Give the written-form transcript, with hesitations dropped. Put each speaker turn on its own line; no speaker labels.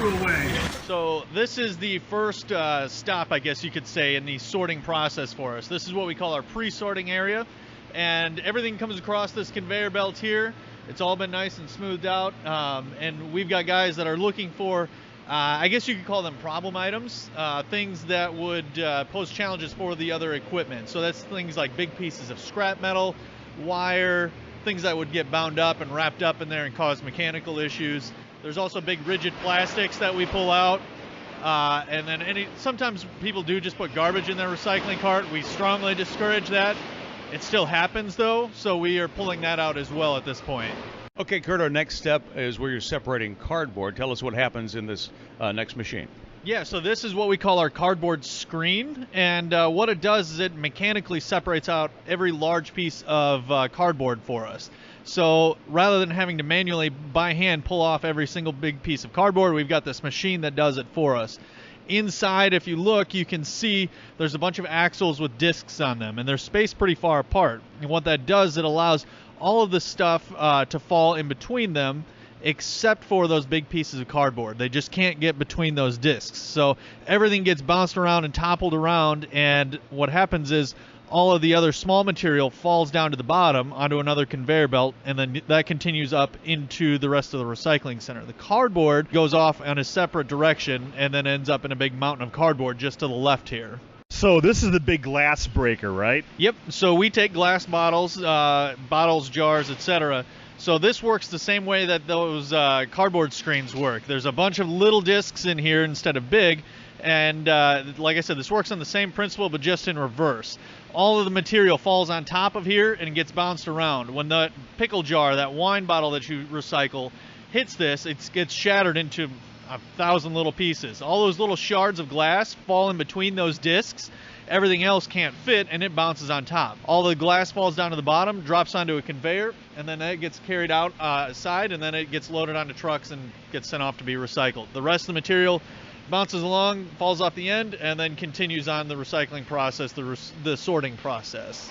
threw away.
So this is the first stop, I guess you could say, in the sorting process for us. This is what we call our pre-sorting area, and everything comes across this conveyor belt here. It's all been nice and smoothed out, and we've got guys that are looking for, I guess you could call them problem items, things that would pose challenges for the other equipment. So that's things like big pieces of scrap metal, wire, things that would get bound up and wrapped up in there and cause mechanical issues. There's also big rigid plastics that we pull out. And then sometimes people do just put garbage in their recycling cart. We strongly discourage that. It still happens though, so we are pulling that out as well at this point.
Okay, Kurt, our next step is where you're separating cardboard. Tell us what happens in this next machine.
Yeah, so this is what we call our cardboard screen, and what it does is it mechanically separates out every large piece of cardboard for us. So rather than having to manually by hand pull off every single big piece of cardboard, we've got this machine that does it for us. Inside, if you look, you can see there's a bunch of axles with discs on them, and they're spaced pretty far apart. And what that does, it allows all of the stuff to fall in between them, except for those big pieces of cardboard. They just can't get between those discs. So everything gets bounced around and toppled around, and what happens is all of the other small material falls down to the bottom onto another conveyor belt, and then that continues up into the rest of the recycling center. The cardboard goes off on a separate direction and then ends up in a big mountain of cardboard just to the left here.
So this is the big glass breaker, right?
Yep, so we take glass bottles, jars, etc. So this works the same way that those cardboard screens work. There's a bunch of little discs in here instead of big, and like I said, this works on the same principle but just in reverse. All of the material falls on top of here and gets bounced around. When the pickle jar, that wine bottle that you recycle, hits this, it gets shattered into 1,000 little pieces. All those little shards of glass fall in between those discs. Everything else can't fit, and it bounces on top. All the glass falls down to the bottom, drops onto a conveyor, and then it gets carried out side, and then it gets loaded onto trucks and gets sent off to be recycled. The rest of the material bounces along, falls off the end, and then continues on the recycling process, the sorting process.